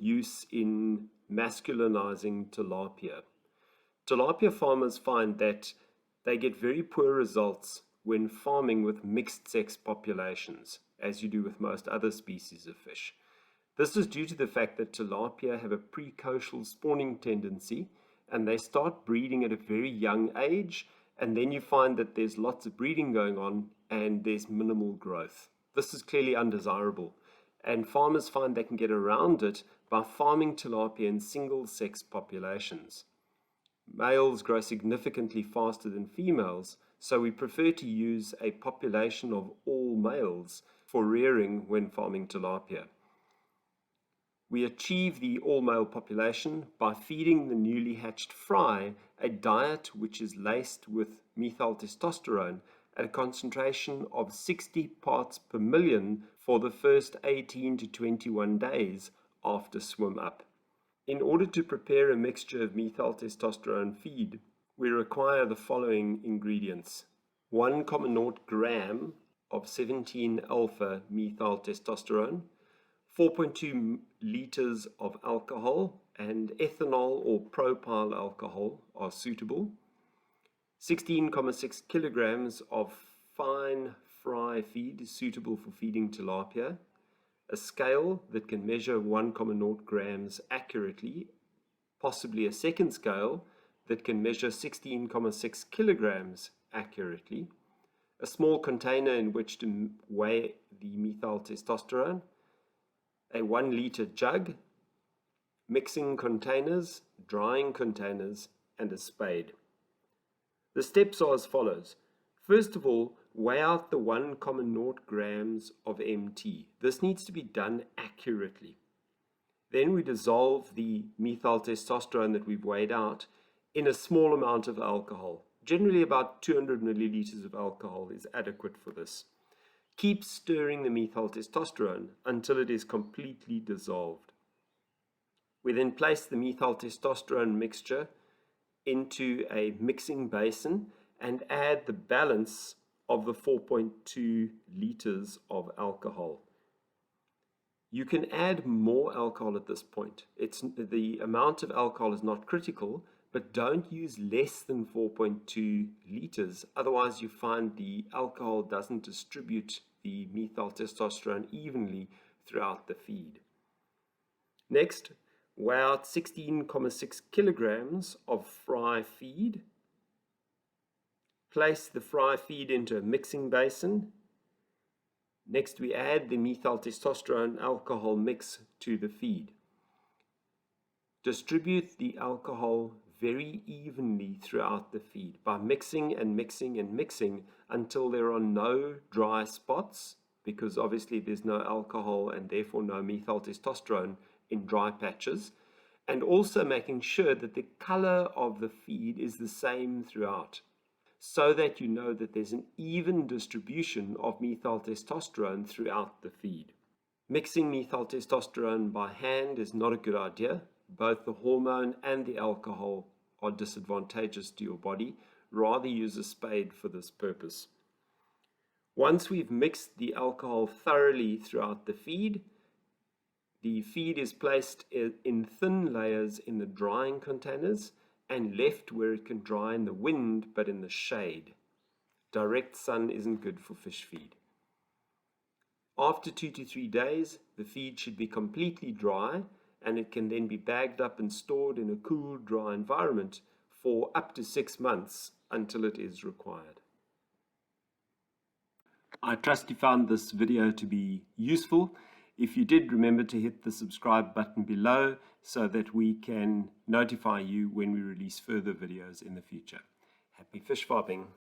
use in masculinizing tilapia. Tilapia farmers find that they get very poor results when farming with mixed sex populations, as you do with most other species of fish. This is due to the fact that tilapia have a precocial spawning tendency, and they start breeding at a very young age, and then you find that there's lots of breeding going on and there's minimal growth. This is clearly undesirable, and farmers find they can get around it by farming tilapia in single-sex populations. Males grow significantly faster than females, so we prefer to use a population of all males for rearing when farming tilapia. We achieve the all-male population by feeding the newly hatched fry a diet which is laced with methyl testosterone at a concentration of 60 parts per million for the first 18 to 21 days after swim up. In order to prepare a mixture of methyl testosterone feed, we require the following ingredients: 1,0 gram of 17-alpha methyl testosterone, 4.2 liters of alcohol, and ethanol or propyl alcohol are suitable, 16,6 kilograms of fine fry feed suitable for feeding tilapia, a scale that can measure 1,0 grams accurately, possibly a second scale that can measure 16,6 kilograms accurately, a small container in which to weigh the methyl testosterone, a 1 liter jug, mixing containers, drying containers, and a spade. The steps are as follows. First of all, weigh out the 1,0 grams of MT. This needs to be done accurately. Then we dissolve the methyl testosterone that we've weighed out in a small amount of alcohol. Generally about 200 milliliters of alcohol is adequate for this. Keep stirring the methyl testosterone until it is completely dissolved. We then place the methyl testosterone mixture into a mixing basin and add the balance of the 4.2 liters of alcohol. You can add more alcohol at this point. The amount of alcohol is not critical, but don't use less than 4.2 liters. Otherwise, you find the alcohol doesn't distribute the methyl testosterone evenly throughout the feed. Next, weigh out 16,6 kilograms of fry feed. Place the fry feed into a mixing basin. Next, we add the methyl testosterone alcohol mix to the feed. Distribute the alcohol very evenly throughout the feed by mixing and mixing and mixing until there are no dry spots, because obviously there's no alcohol and therefore no methyl testosterone in dry patches, and also making sure that the color of the feed is the same throughout, so that you know that there's an even distribution of methyl testosterone throughout the feed. Mixing methyl testosterone by hand is not a good idea. Both the hormone and the alcohol are disadvantageous to your body. Rather use a spade for this purpose. Once we've mixed the alcohol thoroughly throughout the feed is placed in thin layers in the drying containers and left where it can dry in the wind but in the shade. Direct sun isn't good for fish feed. After 2 to 3 days, the feed should be completely dry, and it can then be bagged up and stored in a cool, dry environment for up to 6 months until it is required. I trust you found this video to be useful. If you did, remember to hit the subscribe button below so that we can notify you when we release further videos in the future. Happy fish farming!